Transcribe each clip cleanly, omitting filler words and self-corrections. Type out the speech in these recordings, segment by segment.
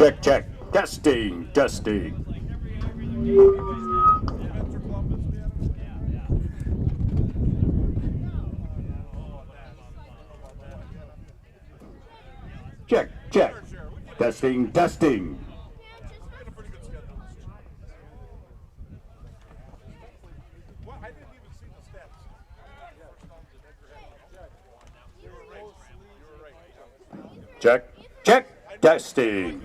Check, check. Testing, testing. Check, check. Testing, testing. Check, check, testing.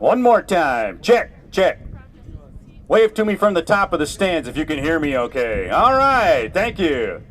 One more time. Check, check. Wave to me from the top of the stands if you can hear me okay. All right, thank you.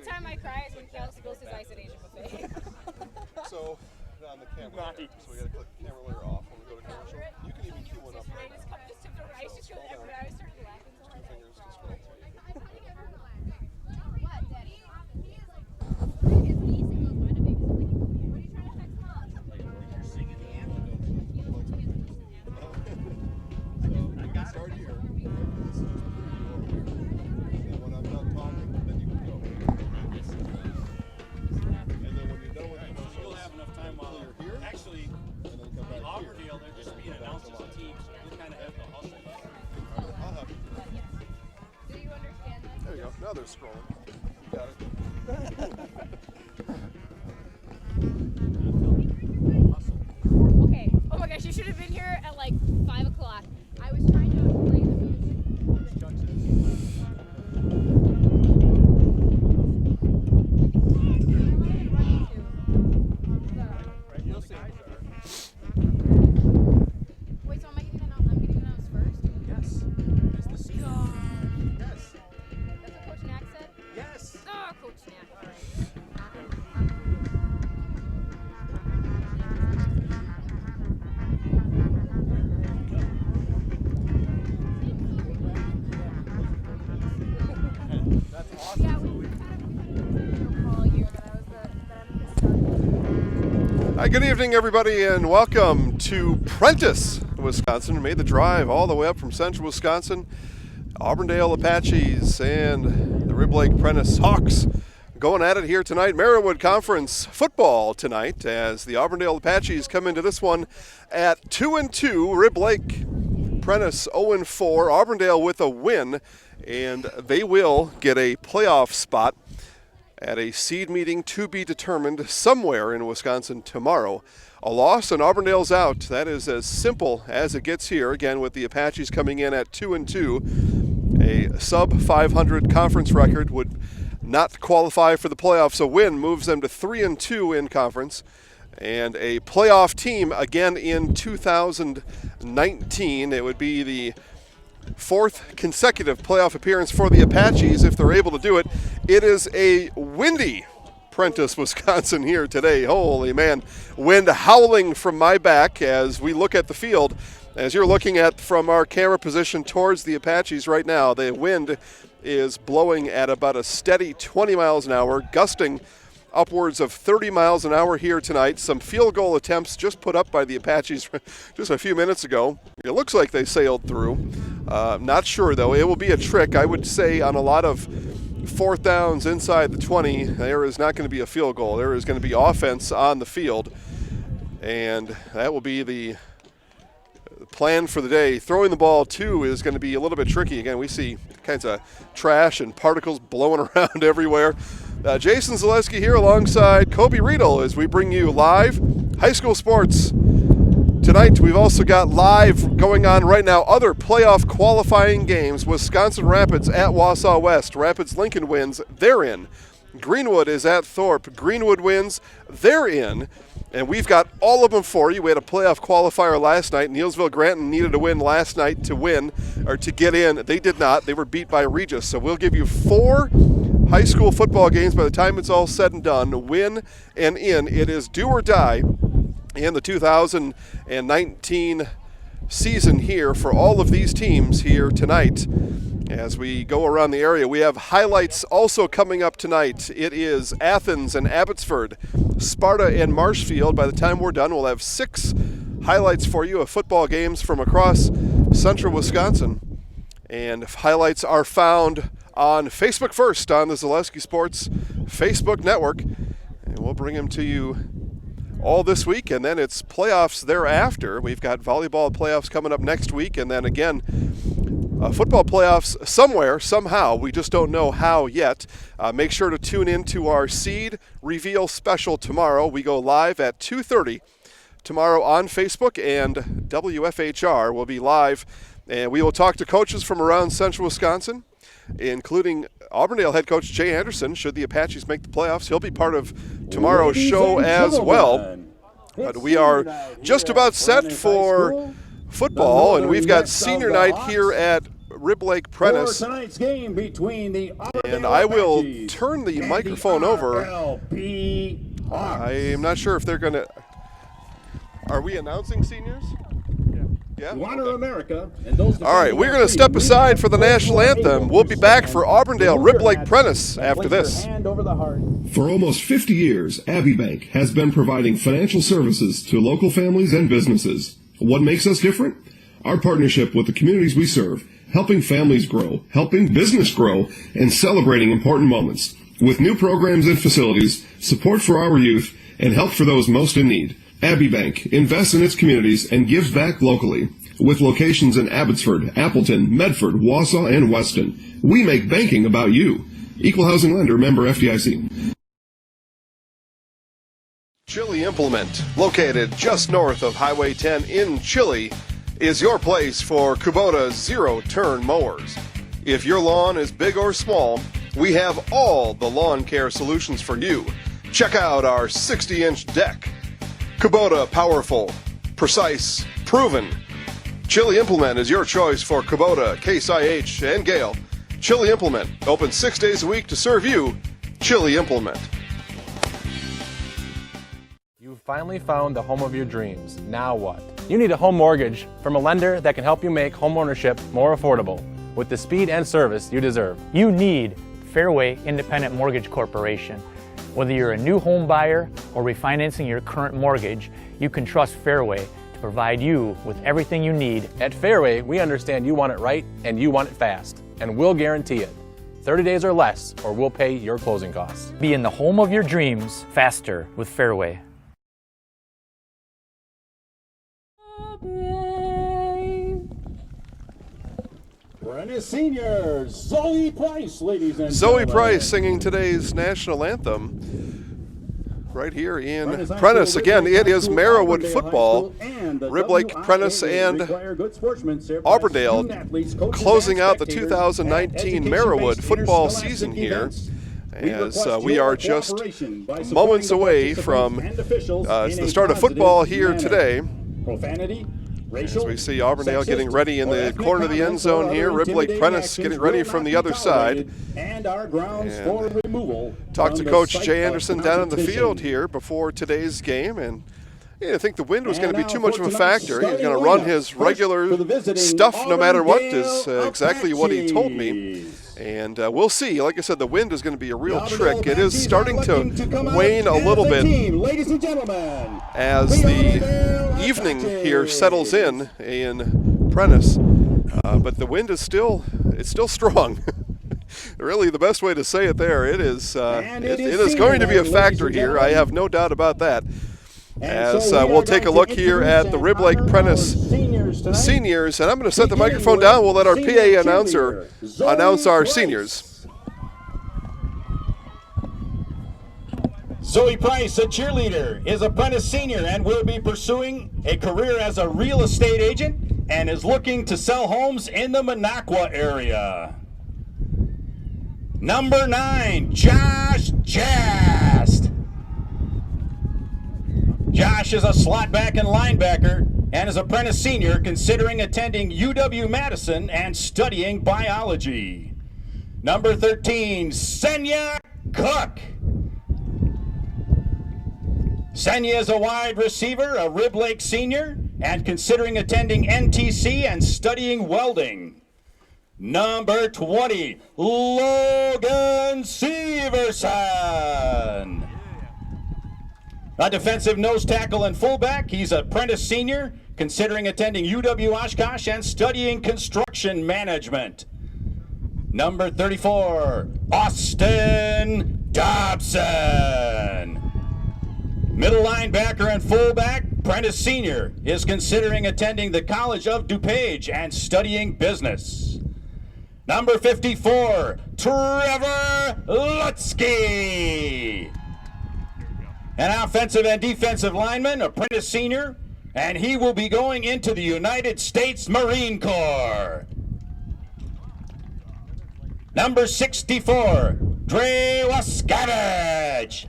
time I cry is when Calix goes to his ice at Asian buffet. So, on the camera layer, so we got to click the camera layer off when we go to commercial. You can even cue one up right now. Just took the rice, just go there, but I started laughing so hard. 2 fingers to scroll. What, Daddy? Start here. This is just a preview over here. And when I'm done talking, then you can go. And then when you're done with the commercial, You'll have enough time while you're here. Actually, And then come back Auburndale, here. they're just being announced as a team, so you'll kind of have the hustle. I'll have it. Do you understand that? There you go. Now they're scrolling. You got it. Okay. Oh my gosh, you should have been here at like 5 o'clock. I was trying to play the You'll see. Wait, so am I getting announced? I'm getting announced first? Yes. As the season. Yes. That's what Coach Knack said? Yes. Oh, Coach Knack. All right. That's awesome. Yeah, we kind of all year that I was the Hi, good evening, everybody, and welcome to Prentice, Wisconsin. We made the drive all the way up from central Wisconsin. Auburndale Apaches and the Rib Lake Prentice Hawks going at it here tonight. Marawood Conference football tonight as the Auburndale Apaches come into this one at 2-2. Rib Lake Prentice 0-4. Auburndale with a win, and they will get a playoff spot at a seed meeting to be determined somewhere in Wisconsin tomorrow. A loss and Auburndale's out. That is as simple as it gets here. Again, with the Apaches coming in at 2-2, a sub-500 conference record would not qualify for the playoffs. A win moves them to 3-2 in conference. And a playoff team again in 2019. It would be the fourth consecutive playoff appearance for the Apaches if they're able to do it. It is a windy Prentice, Wisconsin here today. Holy man, wind howling from my back as we look at the field. As you're looking at from our camera position towards the Apaches right now, the wind is blowing at about a steady 20 miles an hour, gusting upwards of 30 miles an hour here tonight. Some field goal attempts just put up by the Apaches just a few minutes ago. It looks like they sailed through. Not sure, though. It will be a trick. I would say on a lot of fourth downs inside the 20, there is not going to be a field goal. There is going to be offense on the field, and that will be the plan for the day. Throwing the ball, too, is going to be a little bit tricky. Again, we see kinds of trash and particles blowing around everywhere. Jason Zaleski here alongside Kobe Riedel as we bring you live high school sports. Tonight, we've also got live going on right now other playoff qualifying games. Wisconsin Rapids at Wausau West. Rapids Lincoln wins, they're in. Greenwood is at Thorpe. Greenwood wins, they're in. And we've got all of them for you. We had a playoff qualifier last night. Neilsville Granton needed a win last night to win, or to get in. They did not. They were beat by Regis. So we'll give you 4 high school football games by the time it's all said and done. Win and in. It is do or die in the 2019 season here for all of these teams here tonight. As we go around the area, we have highlights also coming up tonight. It is Athens and Abbotsford, Sparta and Marshfield. By the time we're done, we'll have 6 highlights for you of football games from across central Wisconsin. And highlights are found on Facebook first on the Zaleski Sports Facebook network. And we'll bring them to you all this week, and then it's playoffs thereafter. We've got volleyball playoffs coming up next week, and then again, football playoffs somewhere, somehow. We just don't know how yet. Make sure to tune in to our seed reveal special tomorrow. We go live at 2:30 tomorrow on Facebook, and WFHR will be live. And we will talk to coaches from around central Wisconsin, including Auburndale head coach Jay Anderson. Should the Apaches make the playoffs, he'll be part of tomorrow's show as well. But we are just about set for football, and we've got senior night here at Rib Lake For Prentice. tonight's game between the Auburndale And I will Apaches turn the and microphone over. RLP Hawks. I am not sure if they're going to. Are we announcing seniors? Yeah. To honor Okay. America and those All right, we're going to step aside for the national anthem. We'll be back for Auburndale Rib Lake Prentice after this. Hand over the heart. For almost 50 years, Abbey Bank has been providing financial services to local families and businesses. What makes us different? Our partnership with the communities we serve, helping families grow, helping business grow, and celebrating important moments. With new programs and facilities, support for our youth, and help for those most in need. Abbey Bank invests in its communities and gives back locally. With locations in Abbotsford, Appleton, Medford, Wausau, and Weston, we make banking about you. Equal housing lender, member FDIC. Chili Implement, located just north of Highway 10 in Chili, is your place for Kubota zero-turn mowers. If your lawn is big or small, we have all the lawn care solutions for you. Check out our 60-inch deck. Kubota powerful, precise, proven. Chili Implement is your choice for Kubota, Case IH, and Gale. Chili Implement, open 6 days a week to serve you. Chili Implement. You've finally found the home of your dreams. Now what? You need a home mortgage from a lender that can help you make homeownership more affordable with the speed and service you deserve. You need Fairway Independent Mortgage Corporation. Whether you're a new home buyer or refinancing your current mortgage, you can trust Fairway to provide you with everything you need. At Fairway, we understand you want it right and you want it fast, and we'll guarantee it. 30 days or less, or we'll pay your closing costs. Be in the home of your dreams faster with Fairway. Prentice Senior, Zoe Price, ladies and Zoe gentlemen. Price singing today's national anthem right here in Prentice. Again, it is Marawood football. Rib Lake, Prentice, and Auburndale closing out the 2019 Marawood football season here, as we are just moments away from the start of football here today. Profanity, As we see Auburndale getting ready in the corner of the end zone here, Rib Lake Prentice getting ready from the other side. And our grounds for removal. Talked to Coach Jay Anderson down in the field here before today's game, and I didn't think the wind was going to be too much of a factor. He's going to run his regular stuff no matter what, is exactly what he told me. And we'll see. Like I said, the wind is going to be a real trick. It is starting to wane a little bit ladies and gentlemen, as the evening here settles in Prentice. But the wind is still strong. Really, the best way to say it there. It is going to be a factor here. I have no doubt about that. As we'll take a look here at the Rib Lake Prentice seniors, and I'm going to set the microphone down. We'll let our PA announcer announce our seniors. Zoe Price, a cheerleader, is a Prentice senior and will be pursuing a career as a real estate agent and is looking to sell homes in the Minocqua area. Number 9, Josh Jast. Josh is a slot back and linebacker and is a Prentice senior considering attending UW-Madison and studying biology. Number 13, Senya Cook. Senya is a wide receiver, a Rib Lake senior, and considering attending NTC and studying welding. Number 20, Logan Severson. A defensive nose tackle and fullback. He's a Prentice senior, considering attending UW-Oshkosh and studying construction management. Number 34, Austin Dobson. Middle linebacker and fullback, Prentice senior, is considering attending the College of DuPage and studying business. Number 54, Trevor Lutsky. An offensive and defensive lineman, a Prentice senior, and he will be going into the United States Marine Corps. Number 64, Dre Waskavage.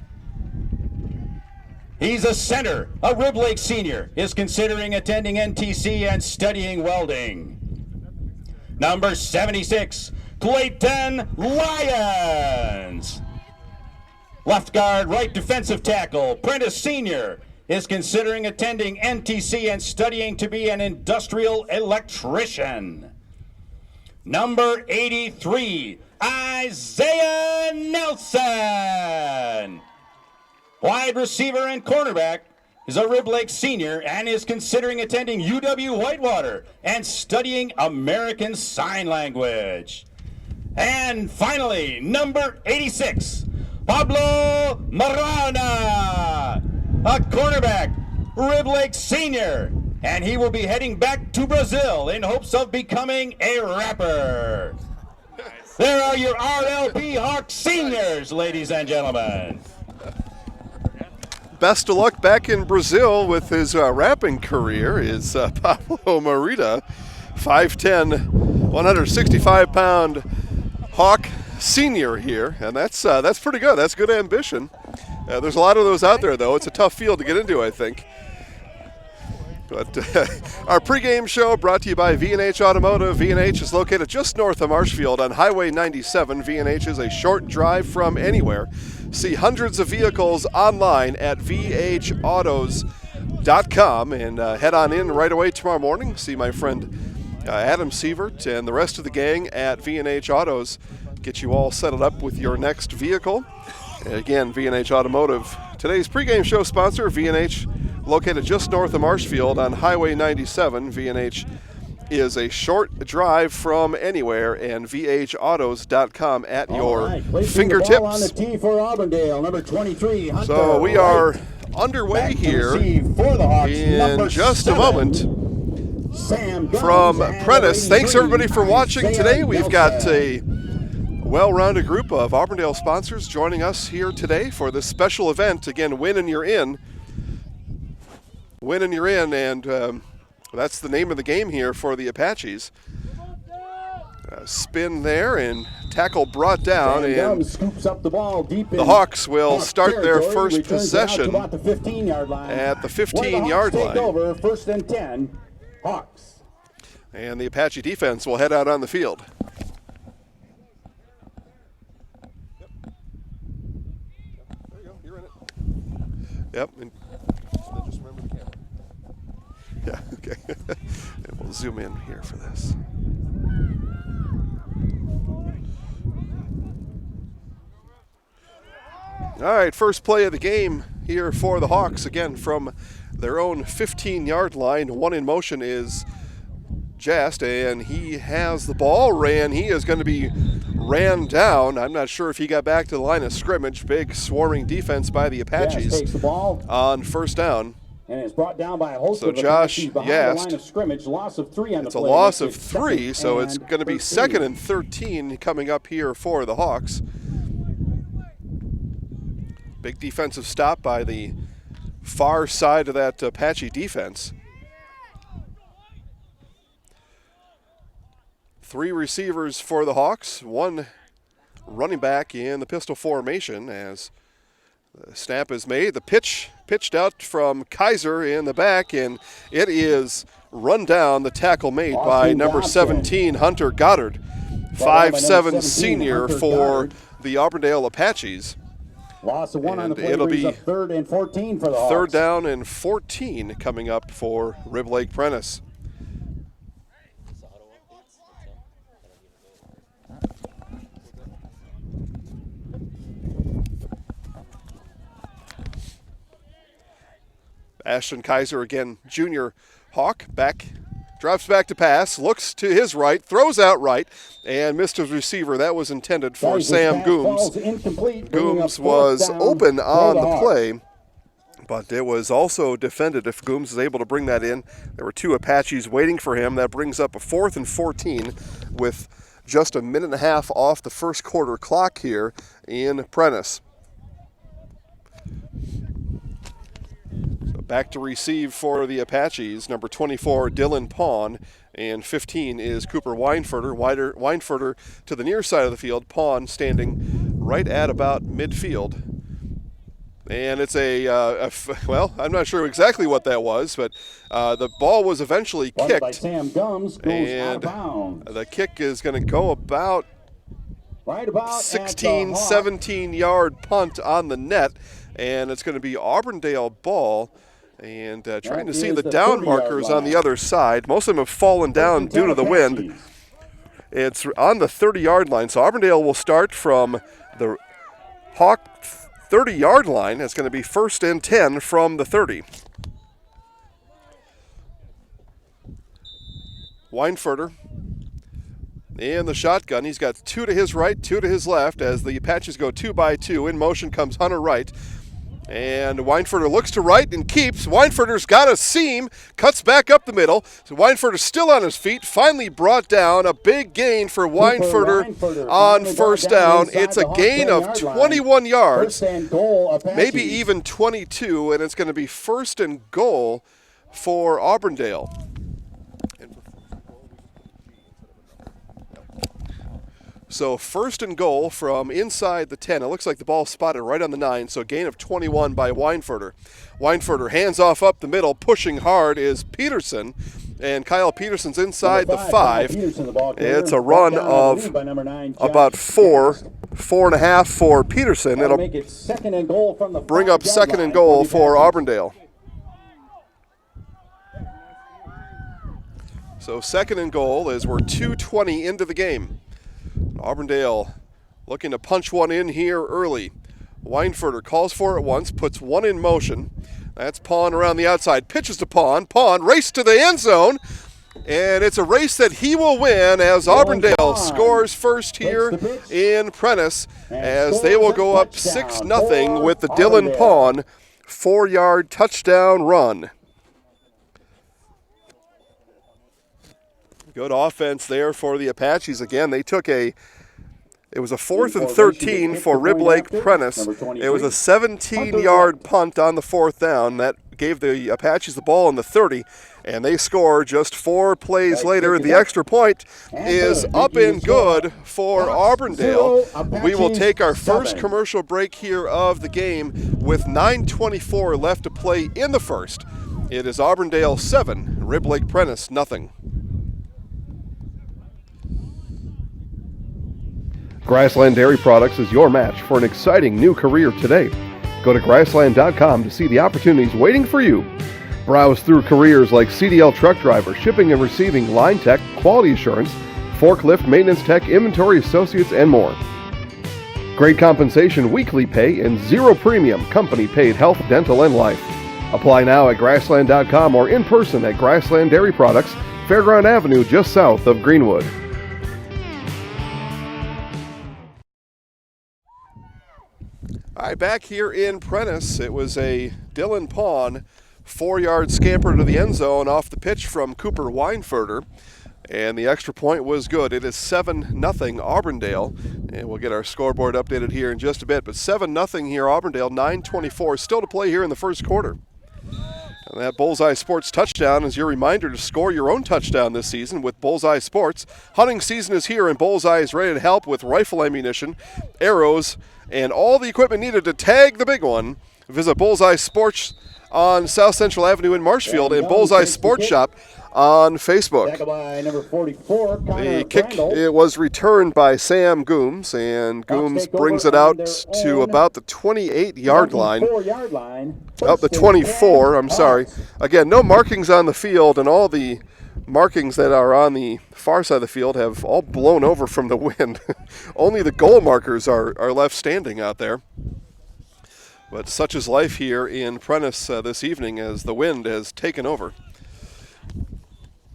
He's a center, a Rib Lake senior, is considering attending NTC and studying welding. Number 76, Clayton Lyons. Left guard, right defensive tackle, Prentice Sr. is considering attending NTC and studying to be an industrial electrician. Number 83, Isaiah Nelson. Wide receiver and cornerback is a Rib Lake senior and is considering attending UW Whitewater and studying American Sign Language. And finally, number 86, Pablo Marana, a cornerback, Rib Lake senior, and he will be heading back to Brazil in hopes of becoming a rapper. There are your RLP Hawk seniors, ladies and gentlemen. Best of luck back in Brazil with his rapping career is Pablo Marita, 5'10", 165-pound Hawk senior here, and that's pretty good. That's good ambition. There's a lot of those out there, though. It's a tough field to get into, I think. But our pregame show brought to you by V&H Automotive. V&H is located just north of Marshfield on Highway 97. V&H is a short drive from anywhere. See hundreds of vehicles online at vhautos.com and head on in right away tomorrow morning. See my friend Adam Sievert and the rest of the gang at V&H Autos. Get you all set up with your next vehicle. Again, V&H Automotive. Today's pregame show sponsor, V&H, located just north of Marshfield on Highway 97. V&H is a short drive from anywhere, and vhautos.com at your fingertips. The ball on the tee for Auburndale, number 23, Hunter. So we are underway here in just a moment from Prentice. Thanks everybody for watching today. We've got a well-rounded group of Auburndale sponsors joining us here today for this special event. Again, win and you're in. Win and you're in, and that's the name of the game here for the Apaches. Spin there and tackle brought down, and scoops up the ball deep in the Hawks will start their first returns possession out to about the 15-yard line. at the Where 15-yard the Hawks line. take over, 1st and 10, Hawks. And the Apache defense will head out on the field. There you go, you're in it. Yep, and just remember the camera. Yeah, okay. And we'll zoom in here for this. All right, first play of the game here for the Hawks. Again, from their own 15-yard line. One in motion is Jast, and he has the ball. He is going to be ran down. I'm not sure if he got back to the line of scrimmage. Big swarming defense by the Apaches takes the ball on first down. And it's brought down by a host So of Josh Apaches behind Yast, the line of scrimmage. Loss of 3 on it's the a play. loss of It's 3, so it's second going to be and 2nd and 13 coming up here for the Hawks. Big defensive stop by the far side of that Apache defense. 3 receivers for the Hawks, 1 running back in the pistol formation as the snap is made. The pitched out from Kaiser in the back, and it is run down, the tackle made by number 17, Hunter Goddard. 5'7" senior for the Auburndale Apaches. Loss of 1 on the And play it'll brings be up 3rd and 14 for the Hawks. 3rd down and 14 coming up for Rib Lake Prentice. Ashton Kaiser again, junior Hawk, drops back to pass, looks to his right, throws out right, and missed his receiver. That was intended for Sam Gooms. Gooms was open on the play, but it was also defended. If Gooms is able to bring that in, there were 2 Apaches waiting for him. That brings up a 4th and 14 with just a minute and a half off the first quarter clock here in Prentice. So back to receive for the Apaches, number 24, Dylan Pawn, and 15 is Cooper Weinfurter. Weinfurter to the near side of the field, Pawn standing right at about midfield. And it's well, I'm not sure exactly what that was, but the ball was eventually Kicked by kicked. Sam Gums, goes out And of bounds. the kick is going to go about Right about 16, at the 17-yard punt on the net, and it's going to be Auburndale ball. And trying to see is the the down 30-yard markers on the line. other side. Most of them have fallen down due to the wind. Apaches. It's on the 30-yard line, so Auburndale will start from the Hawk 30-yard line. It's going to be 1st and 10 from the 30. Weinfurter in the shotgun. He's got 2 to his right, 2 to his left as the Apaches go 2 by 2. In motion comes Hunter Wright. And Weinfurter looks to right and keeps. Weinfurter's got a seam, cuts back up the middle. So Weinfurter's still on his feet, finally brought down. A big gain for Weinfurter on first down. It's a gain of 21 yards, maybe even 22, and it's going to be 1st and goal for Auburndale. So 1st and goal from inside the 10. It looks like the ball spotted right on the 9, so a gain of 21 by Weinfurter. Weinfurter hands off up the middle, pushing hard is Peterson, and Kyle Peterson's inside the 5. It's a run of about 4.5 for Peterson. It'll make it 2nd and goal from the bring up 5-yard 2nd and line goal the for Apaches. Auburndale. So 2nd and goal as we're 2:20 into the game. Auburndale looking to punch one in here early. Weinfurter calls for it once, puts one in motion. That's Pawn around the outside, pitches to Pawn. Pawn race to the end zone, and it's a race that he will win as Auburndale scores first here in Prentice as they will go up 6-0 with the Dylan Pawn 4-yard touchdown run. Good offense there for the Apaches. Again, they took it was a 4th and 13 for Rib Lake Prentice. It was a 17-yard punt on the 4th down. That gave the Apaches the ball in the 30, and they score just 4 plays later. The extra point is up and good for Auburndale. We will take our first commercial break here of the game with 9:24 left to play in the first. It is Auburndale 7, Rib Lake Prentice nothing. Grassland Dairy Products is your match for an exciting new career today. Go to grassland.com to see the opportunities waiting for you. Browse through careers like CDL truck driver, shipping and receiving, line tech, quality assurance, forklift, maintenance tech, inventory associates, and more. Great compensation, weekly pay, and zero premium, company paid health, dental, and life. Apply now at grassland.com or in person at Grassland Dairy Products, Fairground Avenue, just south of Greenwood. All right, back here in Prentice, it was a Dylan Pawn 4-yard scamper to the end zone off the pitch from Cooper Weinfurter, and the extra point was good. It is 7-0 Auburndale, and we'll get our scoreboard updated here in just a bit, but 7-0 here Auburndale, 9:24 still to play here in the first quarter. And that Bullseye Sports touchdown is your reminder to score your own touchdown this season with Bullseye Sports. Hunting season is here, and Bullseye is ready to help with rifle ammunition, arrows, and all the equipment needed to tag the big one. Visit Bullseye Sports on South Central Avenue in Marshfield and Bullseye Sports Shop on Facebook. Tackled by number 44, Connor The kick, Crandall. it was returned by Sam Gooms, and Gooms brings it out to about the 28-yard line. 24-yard line. Up the 24, I'm sorry. Again, no markings on the field, and all the markings that are on the far side of the field have all blown over from the wind. Only the goal markers are left standing out there. But such is life here in Prentice this evening as the wind has taken over.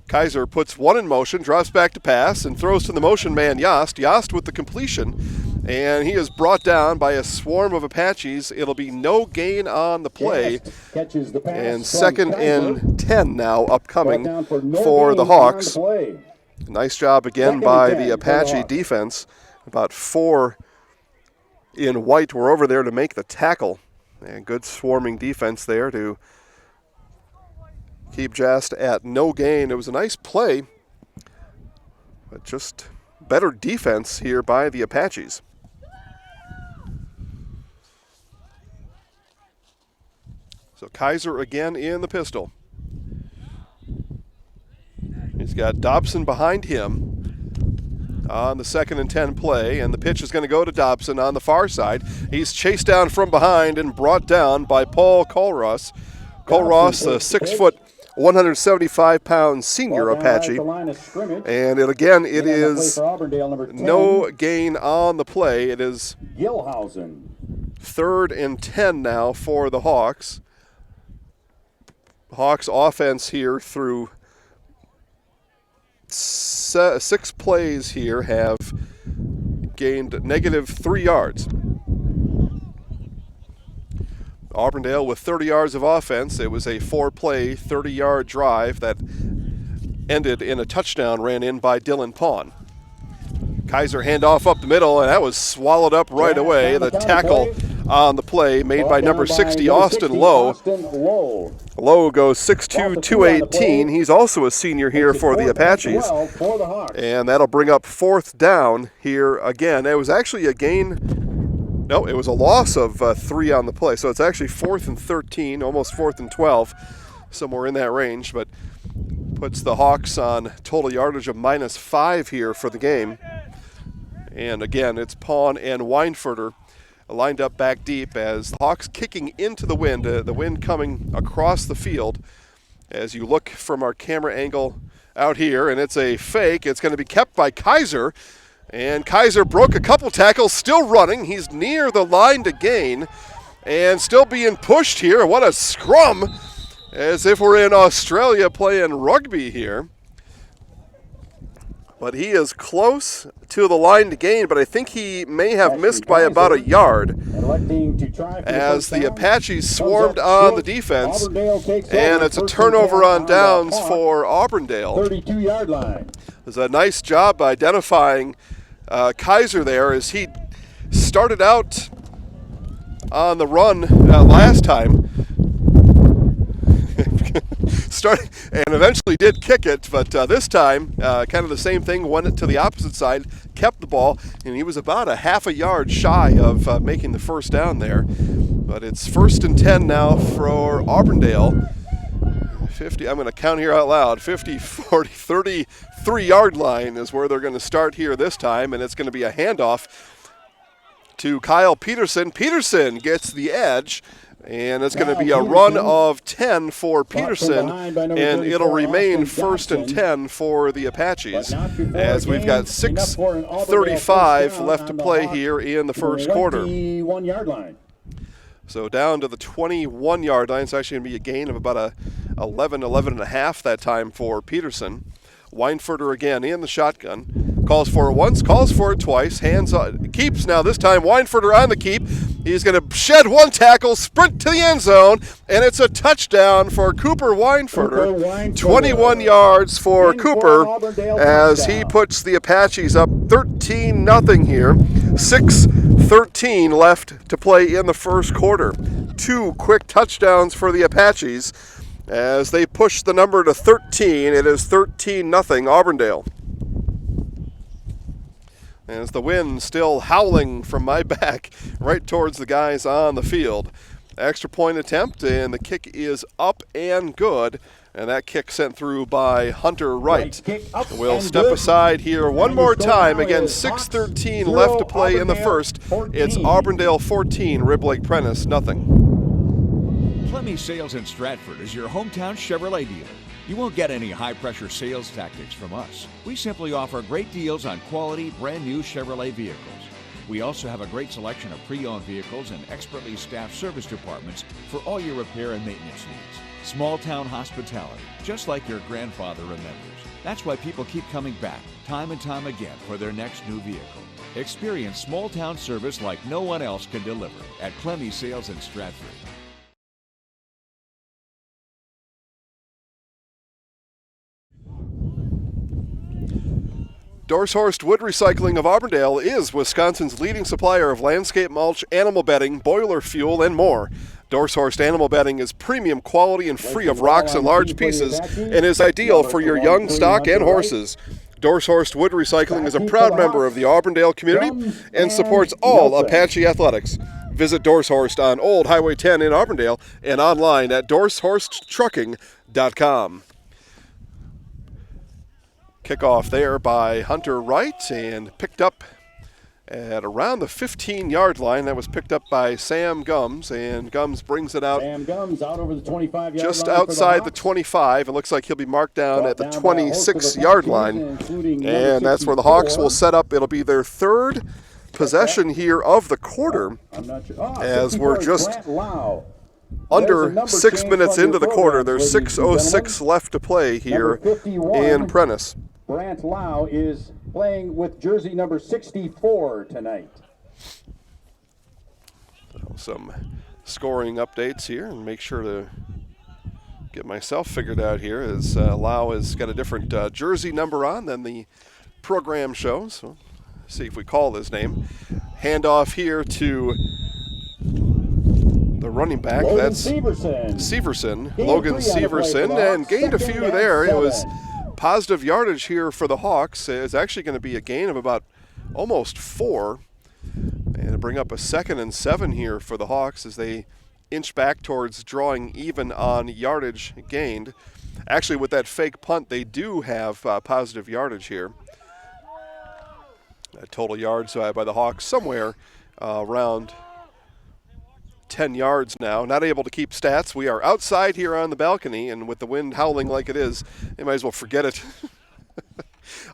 Kaiser puts one in motion, drops back to pass, and throws to the motion man Yost. Yost with the completion, and he is brought down by a swarm of Apaches. It'll be no gain on the play, Catches the pass and from 2nd Kaiser. and 10 now upcoming Brought down for no the gain on Hawks. the play. Nice job again 2nd by and 10 the for Apache Hawks. defense. About 4 in white were over there to make the tackle. And good swarming defense there to keep just at no gain. It was a nice play, but just better defense here by the Apaches. So Kaiser again in the pistol. He's got Dobson behind him on the 2nd and 10 play, and the pitch is going to go to Dobson on the far side. He's chased down from behind and brought down by Paul Colross. Colross, a 6-foot, 175-pound senior Apache. And it is no gain on the play. It is 3rd and 10 now for the Hawks. Hawks offense here through 6 plays here have gained -3 yards. Auburndale with 30 yards of offense. It was a 4-play, 30-yard drive that ended in a touchdown ran in by Dylan Pawn. Kaiser handoff up the middle, and that was swallowed up right away. The tackle on the play made by number 60, Austin Lowe. Lowe goes 6'2", 218. He's also a senior here for the Apaches. And that'll bring up 4th down here again. It was actually a gain. No, it was a loss of 3 on the play. So it's actually 4th and 13, almost 4th and 12, somewhere in that range. But puts the Hawks on total yardage of -5 here for the game. And again, it's Pawn and Weinfurter lined up back deep as the Hawks kicking into the wind coming across the field. As you look from our camera angle out here, and it's a fake. It's going to be kept by Kaiser, and Kaiser broke a couple tackles, still running. He's near the line to gain and still being pushed here. What a scrum, as if we're in Australia playing rugby here. But he is close to the line to gain, but I think he may have missed by about a yard as the Apaches swarmed on the defense, and it's a turnover on downs for Auburndale. 32-yard line. There's a nice job identifying Kaiser there as he started out on the run last time. And eventually did kick it, but this time, kind of the same thing, went it to the opposite side, kept the ball, and he was about a half a yard shy of making the 1st down there. But it's 1st and 10 now for Auburndale. 50, I'm going to count here out loud, 50, 40, 33-yard line is where they're going to start here this time, and it's going to be a handoff to Kyle Peterson. Peterson gets the edge. And it's going to be a run of 10 for Peterson, and it'll remain 1st and 10 for the Apaches, as we've got 6:35 left to play here in the 1st quarter. So down to the 21-yard line. It's actually going to be a gain of about 11 and a half that time for Peterson. Weinfurter again in the shotgun. Calls for it once, calls for it twice. Hands on, keeps now. This time Weinfurter on the keep. He's going to shed 1 tackle, sprint to the end zone, and it's a touchdown for Cooper Weinfurter. 21 yards for Cooper as he puts the Apaches up 13-0 here. 6:13 left to play in the 1st quarter. 2 quick touchdowns for the Apaches as they push the number to 13. It is 13-0 Auburndale. As the wind still howling from my back right towards the guys on the field. Extra point attempt, and the kick is up and good. And that kick sent through by Hunter Wright. We'll step aside here one more time. Again, 6:13 left to play in the 1st. It's Auburndale 14, Rib Lake Prentice 0. Clemmy Sales in Stratford is your hometown Chevrolet dealer. You won't get any high-pressure sales tactics from us. We simply offer great deals on quality, brand-new Chevrolet vehicles. We also have a great selection of pre-owned vehicles and expertly staffed service departments for all your repair and maintenance needs. Small-town hospitality, just like your grandfather remembers. That's why people keep coming back, time and time again, for their next new vehicle. Experience small-town service like no one else can deliver at Clemmy Sales in Stratford. Dorshorst Wood Recycling of Auburndale is Wisconsin's leading supplier of landscape mulch, animal bedding, boiler fuel, and more. Dorshorst Animal Bedding is premium quality and free of rocks and large pieces and is ideal for your young stock and horses. Dorshorst Wood Recycling is a proud member of the Auburndale community and supports all Apache athletics. Visit Dorshorst on Old Highway 10 in Auburndale and online at dorshorsttrucking.com. Kickoff there by Hunter Wright and picked up at around the 15-yard line. That was picked up by Sam Gums, and Gums brings it out. Sam Gums out over the 25-yard line. Just outside the 25. It looks like he'll be marked down at the 26-yard line. And that's where the Hawks will set up. It'll be their third possession here of the quarter, as we're just under 6 minutes into the quarter. There's 6:06 left to play here in Prentice. Brant Lau is playing with jersey number 64 tonight. So some scoring updates here, and make sure to get myself figured out here, as Lau has got a different jersey number on than the program shows. So see if we call his name. Handoff here to the running back. That's Severson, Logan Severson, and gained a few there. It was positive yardage here for the Hawks. It's actually going to be a gain of about almost 4. And bring up a 2nd and 7 here for the Hawks as they inch back towards drawing even on yardage gained. Actually, with that fake punt, they do have positive yardage here. Total yards by the Hawks somewhere around 10 yards now. Not able to keep stats. We are outside here on the balcony, and with the wind howling like it is, they might as well forget it.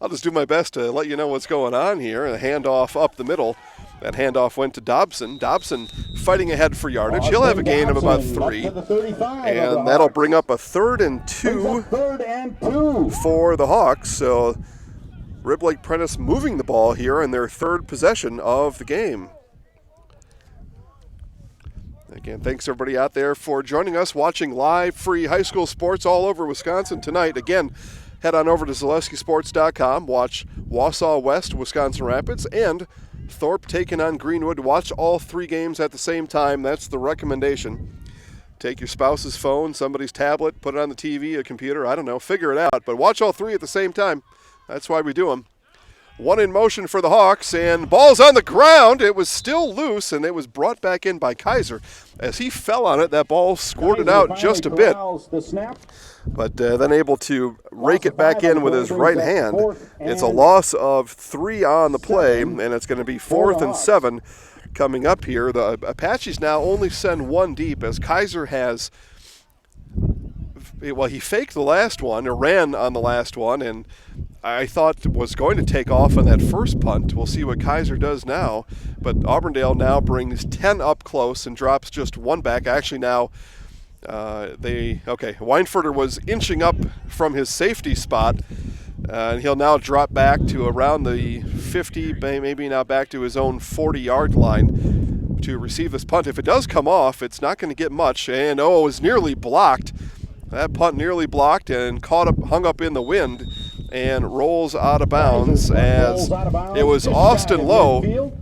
I'll just do my best to let you know what's going on here. A handoff up the middle. That handoff went to Dobson. Dobson fighting ahead for yardage. He'll have a gain of about 3. And that'll bring up a 3rd and 2 for the Hawks. So Rib Lake Prentice moving the ball here in their 3rd possession of the game. Again, thanks everybody out there for joining us, watching live free high school sports all over Wisconsin tonight. Again, head on over to ZaleskiSports.com, watch Wausau West, Wisconsin Rapids, and Thorpe taking on Greenwood. Watch all 3 games at the same time. That's the recommendation. Take your spouse's phone, somebody's tablet, put it on the TV, a computer, I don't know, figure it out. But watch all 3 at the same time. That's why we do them. 1 in motion for the Hawks, and ball's on the ground. It was still loose, and it was brought back in by Kaiser. As he fell on it, that ball squirted out just a bit. But then able to rake it back in with his right hand. It's a loss of 3 on the play, and it's going to be 4th and 7 coming up here. The Apaches now only send 1 deep, as Kaiser has, well, he faked the last one, or ran on the last one, and I thought was going to take off on that first punt. We'll see what Kaiser does now. But Auburndale now brings 10 up close and drops just 1 back. Actually now, Weinfurter was inching up from his safety spot. And he'll now drop back to around the 50, maybe now back to his own 40-yard line to receive this punt. If it does come off, it's not going to get much. And, it was nearly blocked. That punt nearly blocked and hung up in the wind and rolls out of bounds, as it was Austin Lowe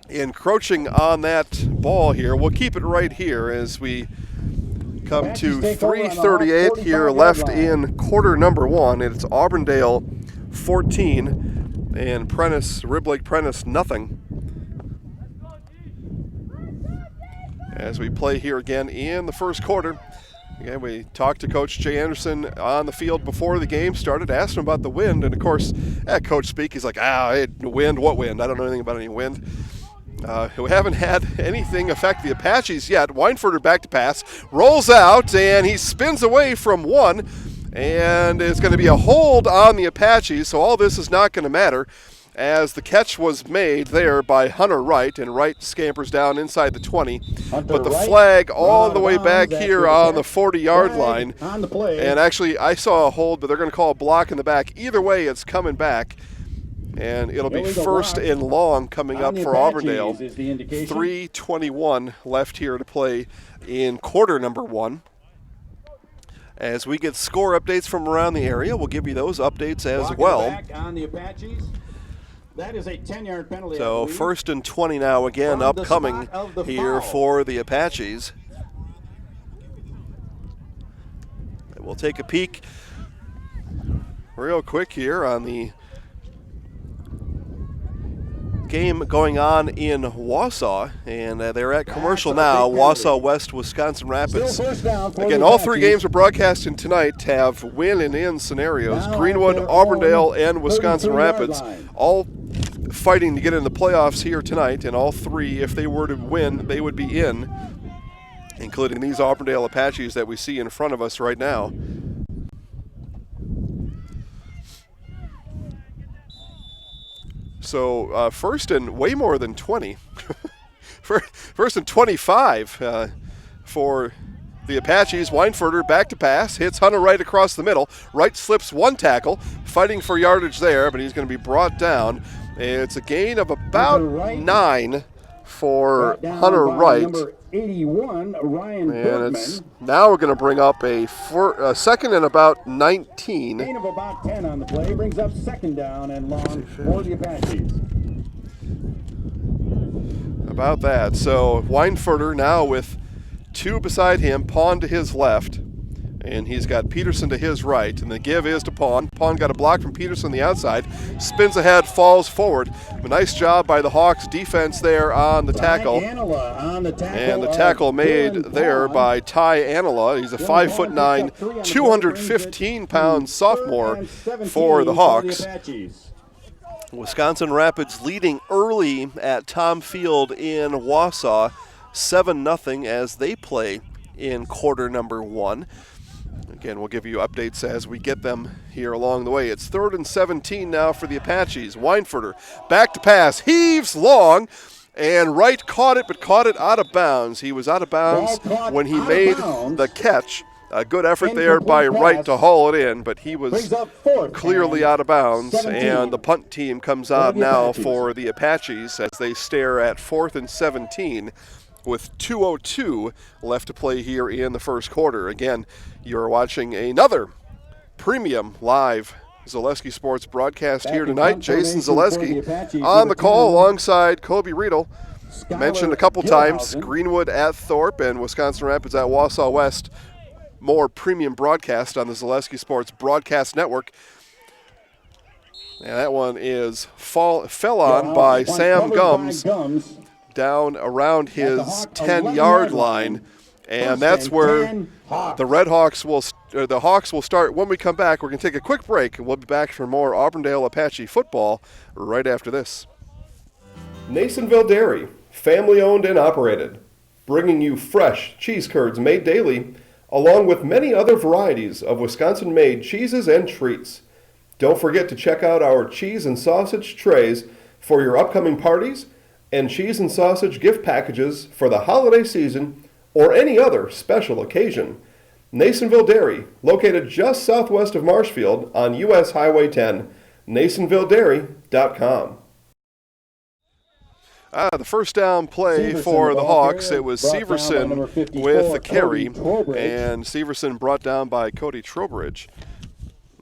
encroaching on that ball here. We'll keep it right here as we come to 3:38 here left in quarter number 1. It's Auburndale 14 and Rib Lake Prentice nothing. As we play here again in the first quarter. Again, we talked to Coach Jay Anderson on the field before the game started, asked him about the wind, and of course, at coach speak, he's like, wind, what wind? I don't know anything about any wind. We haven't had anything affect the Apaches yet. Weinfurter back to pass, rolls out, and he spins away from 1, and it's going to be a hold on the Apaches, so all this is not going to matter, as the catch was made there by Hunter Wright, and Wright scampers down inside the 20. But the flag all the way back here on the 40-yard line. And actually, I saw a hold, but they're going to call a block in the back. Either way, it's coming back. And it'll be 1st and long coming up for Auburndale. 3:21 left here to play in quarter number 1. As we get score updates from around the area, we'll give you those updates as well. That is a 10-yard penalty. So 1st and 20 now again upcoming here for the Apaches. And we'll take a peek real quick here on the game going on in Wausau, and they're at commercial now. Wausau West, Wisconsin Rapids. Again, all three games are broadcasting tonight have win and in scenarios. Greenwood, Auburndale, and Wisconsin Rapids all fighting to get in the playoffs here tonight, and all three, if they were to win, they would be in, including these Auburndale Apaches that we see in front of us right now. So first and way more than 20. First and 25 for the Apaches. Weinfurter back to pass, hits Hunter Wright across the middle. Wright slips one tackle, fighting for yardage there, but he's going to be brought down. It's a gain of about 9 for Hunter Wright. Number 81, Ryan And it's now we're going to bring up a second and about 19. Gain of about 10 on the play brings up second down and long for the Apaches. About that. So Weinfurter now with 2 beside him, Pawn to his left, and he's got Peterson to his right, and the give is to Pawn. Pawn got a block from Peterson on the outside, spins ahead, falls forward. A nice job by the Hawks defense there on the tackle. And the tackle made there by Ty Anila. He's a 5'9", 215-pound sophomore for the Hawks. Wisconsin Rapids leading early at Tom Field in Wausau, 7-0 as they play in quarter number 1. Again, we'll give you updates as we get them here along the way. It's 3rd and 17 now for the Apaches. Weinfurter back to pass, heaves long, and Wright caught it, but caught it out of bounds. He was out of bounds when he made the catch. A good effort there by Wright to haul it in, but he was clearly out of bounds, and the punt team comes out now for the Apaches as they stare at 4th and 17 with 2:02 left to play here in the first quarter. Again, you're watching another premium live Zaleski Sports broadcast here tonight. Jason Zaleski on the call alongside Kobe Riedel. Mentioned a couple times, Greenwood at Thorpe and Wisconsin Rapids at Wausau West. More premium broadcast on the Zaleski Sports Broadcast Network. And that one is fell on by Sam Gums down around his 10-yard line. And that's where the Hawks will start. When we come back, we're going to take a quick break, and we'll be back for more Auburndale Apache football right after this. Nasonville Dairy, family-owned and operated, bringing you fresh cheese curds made daily, along with many other varieties of Wisconsin-made cheeses and treats. Don't forget to check out our cheese and sausage trays for your upcoming parties and cheese and sausage gift packages for the holiday season or any other special occasion. Nasonville Dairy, located just southwest of Marshfield on U.S. Highway 10, NasonvilleDairy.com. The first down play for the Hawks, it was Severson with the carry, and Severson brought down by Cody Trowbridge.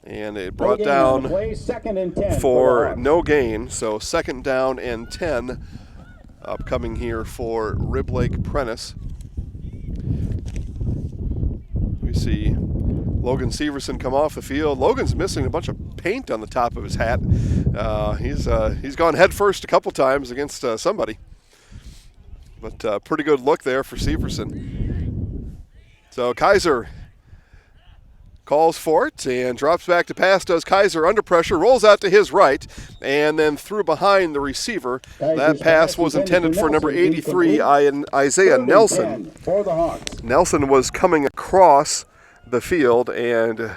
And it brought down for no gain, so 2nd down and 10 upcoming here for Rib Lake Prentice. We see Logan Severson come off the field. Logan's missing a bunch of paint on the top of his hat. He's gone head first a couple times against somebody. But pretty good look there for Severson. So Kaiser calls for it and drops back to pass. Does Kaiser under pressure, rolls out to his right, and then through behind the receiver. That pass was intended for number 83, Isaiah Nelson. Nelson was coming across the field, and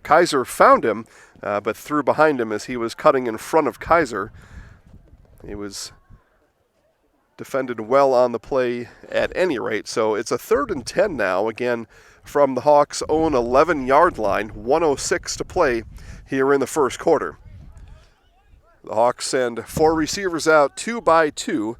Kaiser found him, but threw behind him as he was cutting in front of Kaiser. He was defended well on the play at any rate. So it's a 3rd and 10 now, again, from the Hawks' own 11-yard line, 1:06 to play here in the first quarter. The Hawks send 4 receivers out 2 by 2,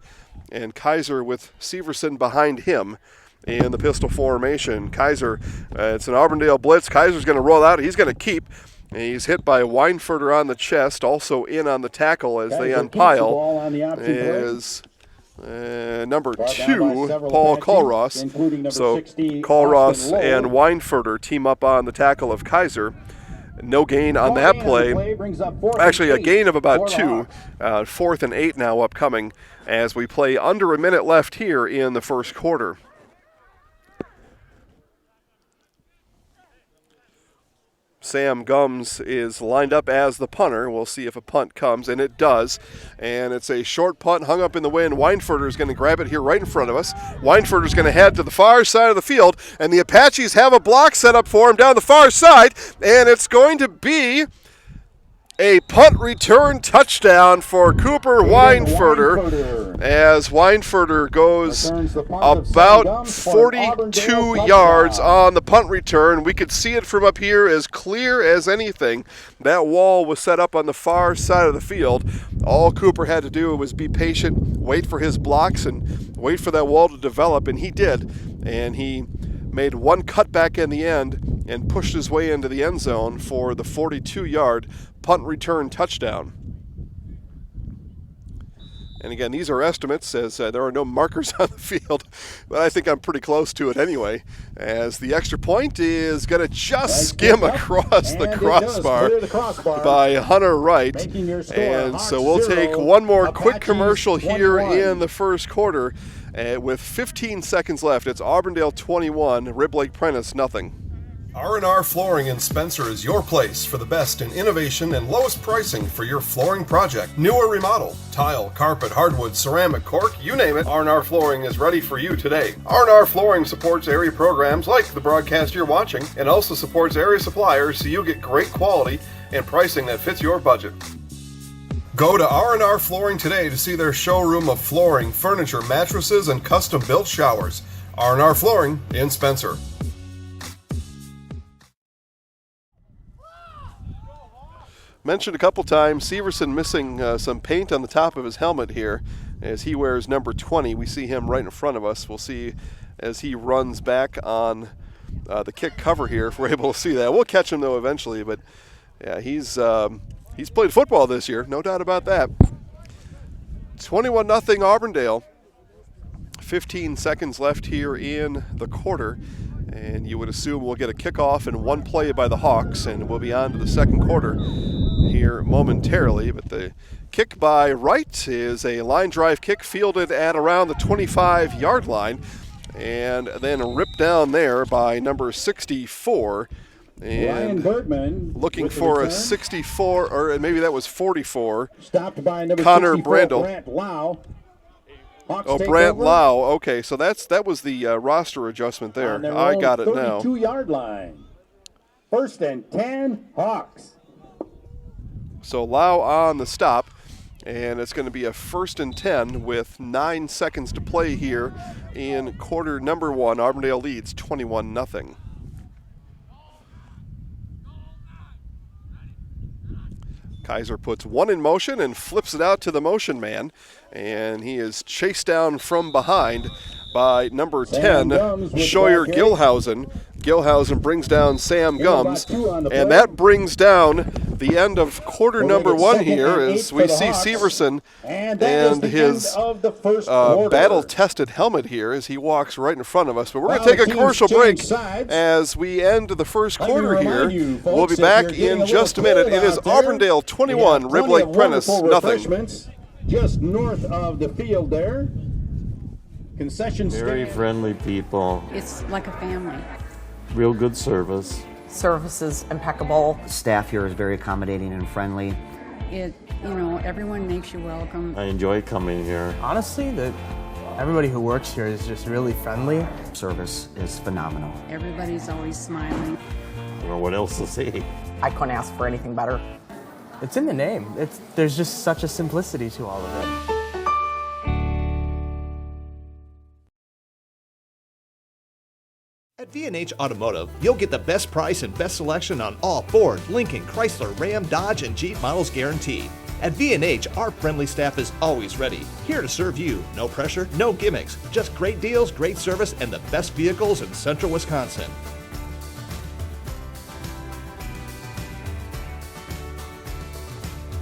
and Kaiser with Severson behind him in the pistol formation. Kaiser, it's an Auburndale blitz. Kaiser's going to roll out. He's going to keep. And he's hit by Weinfurter on the chest, also in on the tackle as they unpile is number 2, Paul Colross. So Colross and Weinfurter team up on the tackle of Kaiser. No gain on that play. Brings up 4th and Actually, a 8 gain of about for the 2. Hawks. 4th and 8 now upcoming as we play under a minute left here in the first quarter. Sam Gums is lined up as the punter. We'll see if a punt comes, and it does. And it's a short punt hung up in the wind. Weinfurter is going to grab it here right in front of us. Weinfurter is going to head to the far side of the field, and the Apaches have a block set up for him down the far side, and it's going to be a punt return touchdown for Cooper Weinfurter as Weinfurter goes about 42 yards on the punt return. We could see it from up here as clear as anything. That wall was set up on the far side of the field. All Cooper had to do was be patient, wait for his blocks, and wait for that wall to develop, and he did. And he made one cutback in the end and pushed his way into the end zone for the 42-yard punt return touchdown. And again, these are estimates as there are no markers on the field, but I think I'm pretty close to it anyway, as the extra point is going to just skim across the crossbar by Hunter Wright. And so we'll take one more quick commercial here in the first quarter with 15 seconds left. It's Auburndale 21, Rib Lake Prentice nothing. R&R Flooring in Spencer is your place for the best in innovation and lowest pricing for your flooring project. New or remodel, tile, carpet, hardwood, ceramic, cork, you name it, R&R Flooring is ready for you today. R&R Flooring supports area programs like the broadcast you're watching and also supports area suppliers so you get great quality and pricing that fits your budget. Go to R&R Flooring today to see their showroom of flooring, furniture, mattresses, and custom-built showers. R&R Flooring in Spencer. Mentioned a couple times, Severson missing some paint on the top of his helmet here as he wears number 20. We see him right in front of us. We'll see as he runs back on the kick cover here if we're able to see that. We'll catch him, though, eventually. But, yeah, he's played football this year, no doubt about that. 21-0 Auburndale. 15 seconds left here in the quarter. And you would assume we'll get a kickoff and one play by the Hawks, and we'll be on to the second quarter here momentarily. But the kick by Wright is a line drive kick fielded at around the 25-yard line, and then ripped down there by number 64. And looking for a 64, or maybe that was 44. Stopped by number Connor 64, Brandel. Brant Lau. Brant Lau. Okay, so that was the roster adjustment there. I got it now. 32-yard line. 1st and 10, Hawks. So Lau on the stop, and it's going to be a 1st and 10 with 9 seconds to play here in quarter number 1. Auburndale leads 21-0. Kaiser puts one in motion and flips it out to the motion man, and he is chased down from behind by number 10, Scheuer Gilhausen. Gilhausen brings down Sam Gums, and that brings down the end of quarter number 1 here as we see Severson and his battle-tested helmet here as he walks right in front of us. But we're going to take a commercial break as we end the first quarter here. We'll be back in just a minute. It is Auburndale 21, Rib Lake Prentice nothing. Just north of the field there. Concession stand. Very friendly people. It's like a family. Real good service. Service is impeccable. Staff here is very accommodating and friendly. Everyone makes you welcome. I enjoy coming here. Honestly, everybody who works here is just really friendly. Service is phenomenal. Everybody's always smiling. I don't know what else to say. I couldn't ask for anything better. It's in the name. There's just such a simplicity to all of it. At V&H Automotive, you'll get the best price and best selection on all Ford, Lincoln, Chrysler, Ram, Dodge, and Jeep models guaranteed. At V&H, our friendly staff is always ready, here to serve you. No pressure, no gimmicks, just great deals, great service, and the best vehicles in central Wisconsin.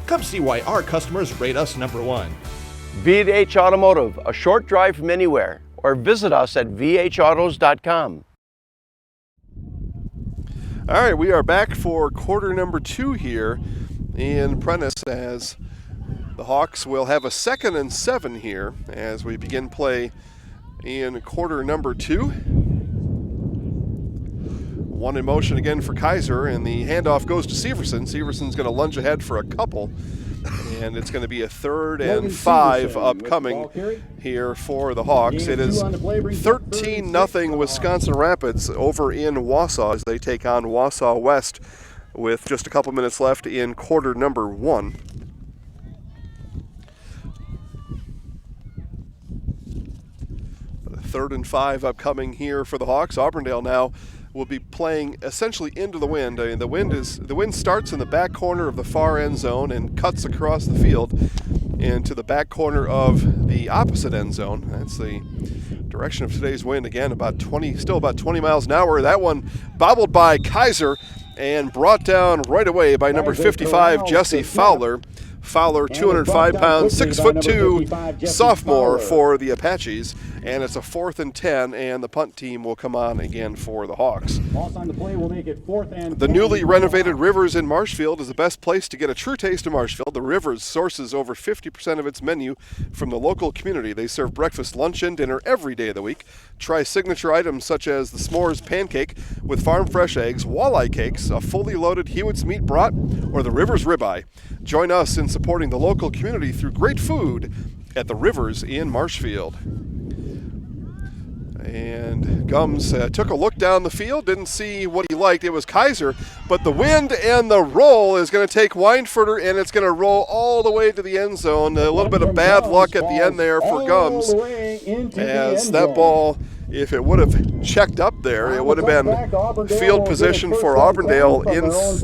Come see why our customers rate us number 1. V&H Automotive, a short drive from anywhere, or visit us at vhautos.com. All right, we are back for quarter number 2 here in Prentice, as the Hawks will have a 2nd and 7 here as we begin play in quarter number 2. One in motion again for Kaiser, and the handoff goes to Severson. Severson's going to lunge ahead for a couple, and it's going to be a 3rd and 5 upcoming here for the Hawks. It is 13-0 Wisconsin Rapids over in Wausau as they take on Wausau West with just a couple minutes left in quarter number 1. A 3rd and 5 upcoming here for the Hawks. Auburndale now will be playing essentially into the wind. I mean, the wind starts in the back corner of the far end zone and cuts across the field into the back corner of the opposite end zone. That's the direction of today's wind. Again, still about 20 miles an hour. That one bobbled by Kaiser and brought down right away by number 55, Jesse Fowler. Fowler, 205 pounds, 6'2", sophomore for the Apaches. And it's a 4th and 10, and the punt team will come on again for the Hawks. On the play will make it 4th and 10. The newly renovated Rivers in Marshfield is the best place to get a true taste of Marshfield. The Rivers sources over 50% of its menu from the local community. They serve breakfast, lunch, and dinner every day of the week. Try signature items such as the s'mores pancake with farm fresh eggs, walleye cakes, a fully loaded Hewitt's meat brat, or the Rivers ribeye. Join us in supporting the local community through great food at the Rivers in Marshfield. And Gums took a look down the field, didn't see what he liked. It was Kaiser, but the wind and the roll is going to take Weinfurter, and it's going to roll all the way to the end zone. A little bit of bad luck at the end there for Gums, as that ball, if it would have checked up there, it would have been field position for Auburndale inside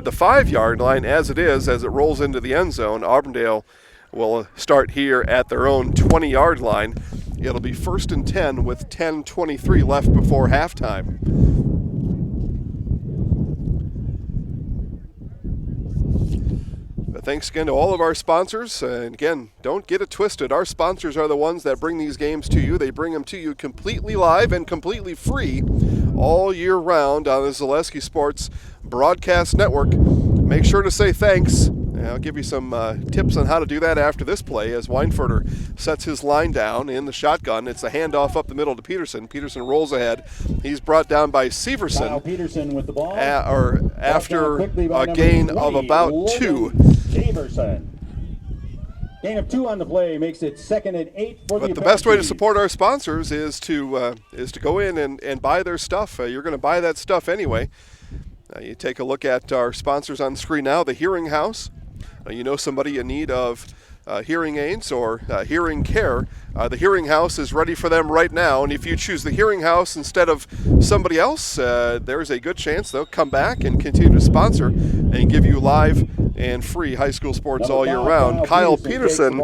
the 5-yard line. As it is, as it rolls into the end zone, Auburndale will start here at their own 20-yard line. It'll be 1st and 10 with 10:23 left before halftime. But thanks again to all of our sponsors. And again, don't get it twisted. Our sponsors are the ones that bring these games to you. They bring them to you completely live and completely free all year round on the Zaleski Sports Broadcast Network. Make sure to say thanks. I'll give you some tips on how to do that after this play as Weinfurter sets his line down in the shotgun. It's a handoff up the middle to Peterson. Peterson rolls ahead. He's brought down by Severson. Kyle Peterson with the ball. After a gain of about 2. Severson. Gain of 2 on the play makes it 2nd and 8 for the But the best way to support our sponsors is to go in and buy their stuff. You're going to buy that stuff anyway. You take a look at our sponsors on the screen now. The Hearing House. You know somebody in need of hearing aids or hearing care, the Hearing House is ready for them right now. And if you choose the Hearing House instead of somebody else, there's a good chance they'll come back and continue to sponsor and give you live and free high school sports all year round. Kyle Peterson